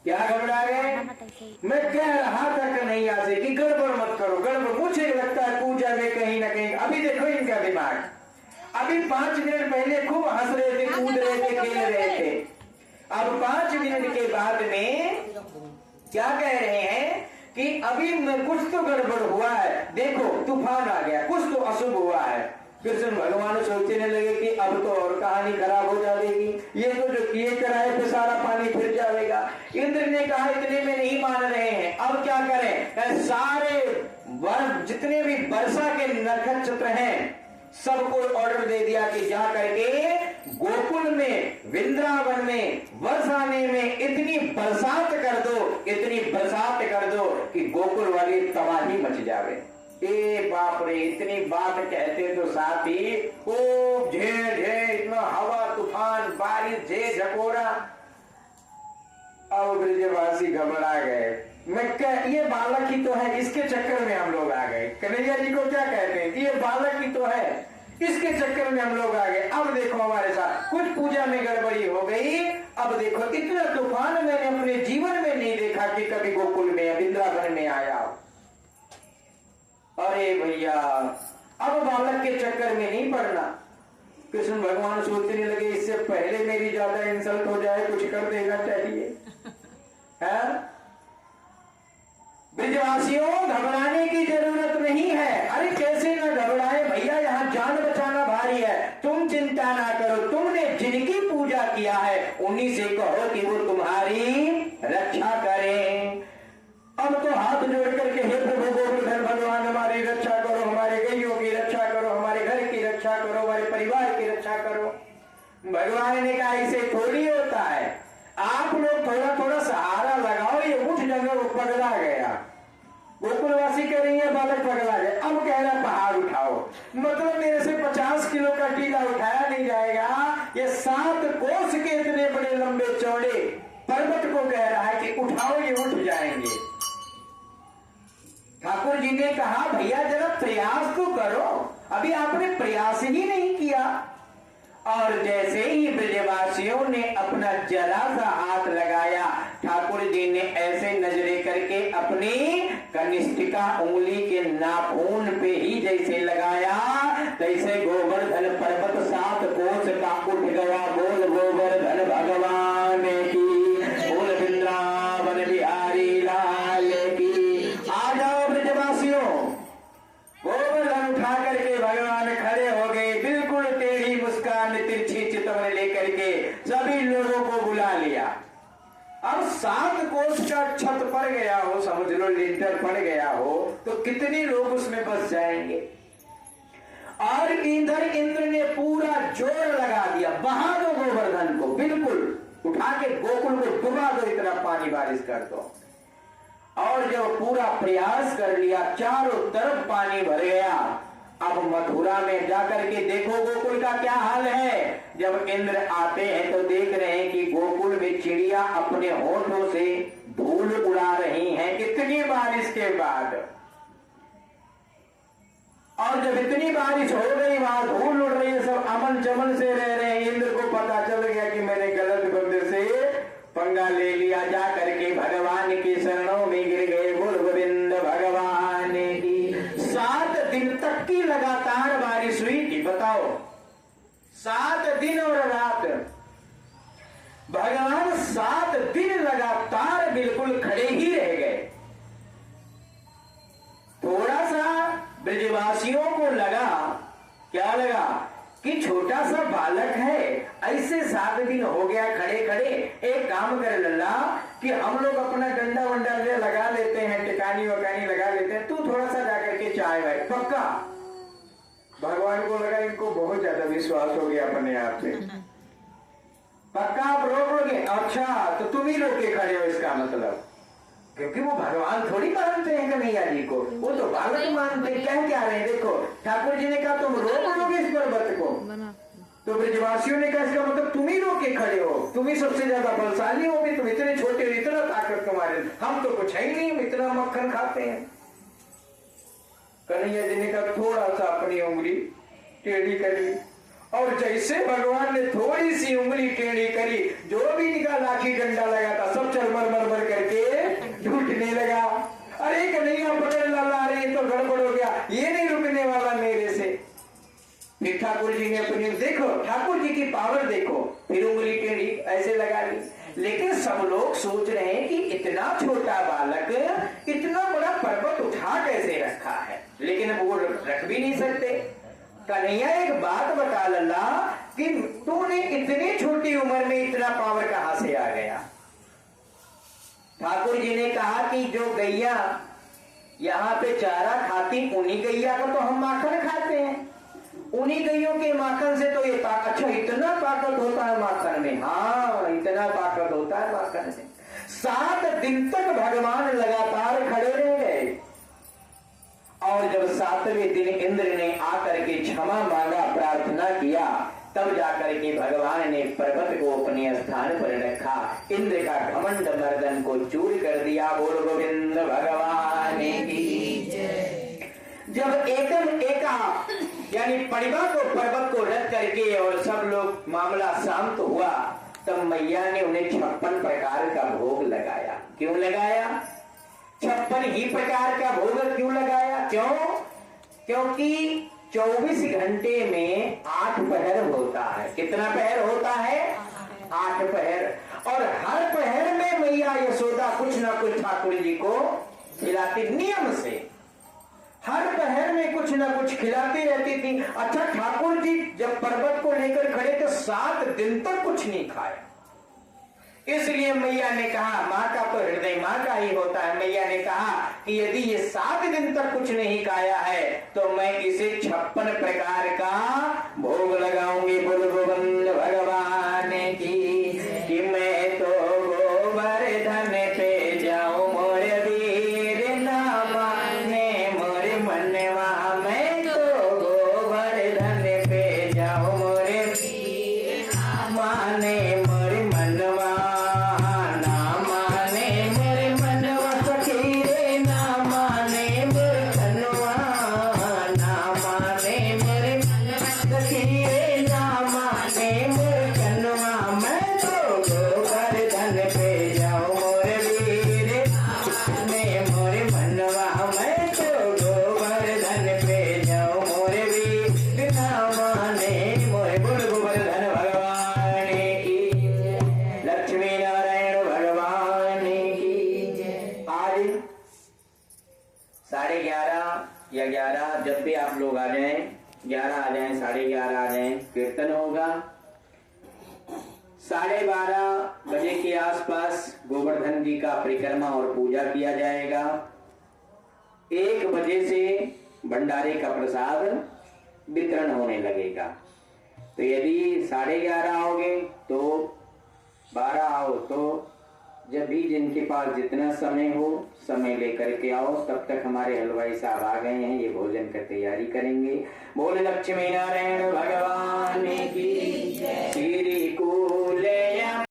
क्या घबरा गए? मैं कह रहा था कन्हैया से कि गड़बड़ मत करो, गड़बड़। मुझे लगता है पूजा में कहीं ना कहीं, अभी देखो इनका दिमाग, अभी 5 मिनट पहले खूब हंस रहे थे, कूद रहे थे, खेल रहे थे, अब 5 मिनट के बाद में क्या कह रहे हैं कि अभी कुछ तो गड़बड़ हुआ है, देखो तूफान आ गया, कुछ तो अशुभ हुआ है। कृष्ण भगवान सोचने लगे कि अब तो और कहानी खराब हो जाएगी, ये तो जो किए कराए पे सारा पानी फिर जाएगा। इंद्र ने कहा इतने में नहीं मान रहे हैं, अब क्या करें? सारे जितने भी वर्षा के नक्षत्र हैं सबको ऑर्डर दे दिया कि जा करके गोकुल में, वृंदावन में, वर्षाने में इतनी बरसात कर दो, इतनी बरसात कर दो कि गोकुल वाली तबाही मच जावे। ए बाप रे, इतनी बात कहते तो साथ ही खूब झे इतना हवा तूफान बारिश झे झकोरा। अब ब्रजवासी घबरा गए। मैं ये बालक ही तो है, इसके चक्कर में हम लोग आ गए। कन्हैया जी को क्या कहते हैं? ये बालक ही तो है, इसके चक्कर में हम लोग आ गए। अब देखो हमारे साथ कुछ पूजा में गड़बड़ी हो गई। अब देखो इतना तूफान मैंने अपने जीवन में नहीं देखा कि कभी गोकुल में, वृंदावन में आया। अरे भैया, अब बालक के चक्कर में नहीं पड़ना। कृष्ण भगवान सोचने लगे इससे पहले मेरी ज्यादा इंसल्ट हो जाए, कुछ कर देना चाहिए। ब्रजवासियों, घबराने की जरूरत नहीं है। अरे कैसे ना घबराए भैया, यहाँ जान बचाना भारी है। तुम चिंता ना करो, तुमने जिनकी पूजा किया है उन्हीं से कहो कि वो तुम्हारी रक्षा करें। अब तो हाथ जोड़ करके हे प्रभु गोवर्धन भगवान हमारी रक्षा करो, हमारे गैयों की रक्षा करो, हमारे घर की रक्षा करो, हमारे परिवार की रक्षा करो। भगवान ने कहा इसे थोड़ी होता है, आप लोग थोड़ा थोड़ा सहारा लगाओ। ये उठ जगह पगला गया, गोकुलवासी कह रही है बालक पगला गया। अब कह रहा पहाड़ उठाओ, मतलब मेरे से 50 किलो का टीला उठाया नहीं जाएगा। ये 7 कोस के इतने बड़े लंबे चौड़े पर्वत को कह रहा है कि उठाओ, ये उठ जाएंगे। ठाकुर जी ने कहा भैया जरा प्रयास तो करो, अभी आपने प्रयास ही नहीं किया। और जैसे ही ब्रजवासियों ने अपना जरा सा हाथ लगाया, ठाकुर जी ने ऐसे नजरे करके अपनी कनिष्ठिका उंगली के नाखून पे ही जैसे लगाया, तैसे गोवर्धन पर्वत 7 कोस का उठ गया। बोल गोवर्धन भगवान की, बोल वृंदावन बिहारी लाल की। आ जाओ ब्रजवासियों। गोवर्धन उठा करके भगवान खड़े हो गए, बिल्कुल टेढ़ी मुस्कान तिरछी चितवन लेकर के सभी लोगों को बुला लिया। अब 7 कोस का छत पड़ गया हो, समझ लो लिंटर पड़ गया हो, तो कितने लोग उसमें बस जाएंगे। और इधर इंद्र ने पूरा जोर लगा दिया, बहा दो गोवर्धन को, बिल्कुल उठा के गोकुल को डुबा दो, इतना पानी बारिश कर दो। और जब पूरा प्रयास कर लिया, चारों तरफ पानी भर गया। अब मथुरा में जाकर के देखो गोकुल का क्या हाल है। जब इंद्र आते हैं तो देख रहे हैं कि गोकुल में चिड़िया अपने होठों से धूल उड़ा रही हैं, कितनी बारिश के बाद। और जब इतनी बारिश हो गई, वहां धूल उड़ रही है, सब अमन चमन से रह रहे हैं। इंद्र को पता चल गया कि मैंने गलत बंदे से पंगा ले लिया। जा करके भगवान की शरणों में गिर गए। बोल गोविंद भगवान की। 7 दिन तक की लगातार बारिश हुई थी, बताओ 7 दिन और रात। भगवान 7 दिन लगातार बिल्कुल खड़े ही रह गए। थोड़ा सा ब्रजवासियों को लगा, क्या लगा कि छोटा सा बालक है, ऐसे 7 दिन हो गया खड़े खड़े। एक काम कर लल्ला कि हम लोग अपना डंडा वंडा लगा लेते हैं, टिकानी वकानी लगा लेते हैं, तू थोड़ा सा जाकर के चाय भाई पक्का। भगवान को लगा इनको बहुत ज्यादा विश्वास हो गया अपने आप पे, पक्का आप रोक लोगे? अच्छा तो तुम ही रोक के खड़े हो, इसका मतलब क्योंकि वो भगवान थोड़ी मानते हैं कन्हैया जी को, वो तो बालक मानते हैं। क्या रहे हैं देखो, ठाकुर जी ने कहा तुम रोक लोगे इस पर्वत को, तो ब्रजवासियों ने कहा इसका मतलब तुम ही रोक के खड़े हो, तुम ही सबसे ज्यादा बलशाली हो, तुम इतने छोटे हो, इतना ताकत तुम्हारे, हम तो कुछ है ही नहीं, हम इतना मक्खन खाते हैं। कन्हैया जी ने कहा थोड़ा सा अपनी उंगली टेढ़ी करी, और जैसे भगवान ने थोड़ी सी उंगली टेढ़ी करी, जो भी निकाल लाठी डंडा लगा था सब चल मर मर मर ठाकुर जी ने अपनी देखो ठाकुर जी की पावर देखो, फिर उंगली टेढ़ी ऐसे लगा ली। लेकिन सब लोग सोच रहे हैं कि इतना छोटा बालक इतना बड़ा पर्वत उठा कैसे रखा है, लेकिन वो रख भी नहीं सकते। कन्हैया एक बात बता लल्ला कि तूने इतनी छोटी उम्र में इतना पावर कहां से आ गया। ठाकुर जी ने कहा कि जो गैया यहाँ पे चारा खाती उन्हीं गैया का तो हम माखन खाते हैं, उन्हीं गैयों के माखन से तो ये अच्छा इतना ताकत होता है माखन में। हाँ इतना ताकत होता है माखन में। 7 दिन तक भगवान लगातार खड़े रह गए और जब 7वें दिन इंद्र ने आकर के क्षमा मांगा, प्रार्थना किया, तब जाकर के भगवान ने पर्वत को अपने स्थान पर रखा, इंद्र का घमंड मर्दन को चूर कर दिया। बोल गोविंद भगवान की जय। जब एकदम एका यानी परिवा को पर्वत को रख करके और सब लोग मामला शांत हुआ, तब मैया ने उन्हें 56 प्रकार का भोग लगाया। क्यों लगाया? 56 ही प्रकार का भोग क्यों लगाया? क्यों? क्योंकि 24 घंटे में 8 पहर होता है। कितना पहर होता है? 8 पहर। और हर पहर में मैया यशोदा कुछ ना कुछ ठाकुर जी को खिलाती नियम से, हर पहर में कुछ ना कुछ खिलाती रहती थी। अच्छा ठाकुर जी जब पर्वत को लेकर खड़े तो 7 दिन तक कुछ नहीं खाया। इसलिए मैया ने कहा, माँ का तो हृदय माँ का ही होता है, मैया ने कहा कि यदि ये 7 दिन तक कुछ नहीं खाया है तो मैं इसे 56 प्रकार का भोग लगाऊंगी। बोल गोविंद भगवान की कि मैं तो गोवर्धन पे जाऊं मोरे वीर ना माने मोरे मनवा, मैं तो गोवर्धन पे जाऊं मोरे वीर ना माने मोरे मनवा, या 11 जब भी आप लोग आ जाएं, 11 आ जाएं, 11:30 आ जाएं, कीर्तन होगा। 12:30 बजे के आसपास गोवर्धन जी का परिक्रमा और पूजा किया जाएगा। 1 बजे से भंडारे का प्रसाद वितरण होने लगेगा। तो यदि 11:30 आओगे तो 12 आओ, तो जब भी जिनके पास जितना समय हो समय लेकर के आओ। तब तक हमारे हलवाई साहब आ गए हैं, ये भोजन की तैयारी करेंगे। बोल लक्ष्मी नारायण भगवान की श्री को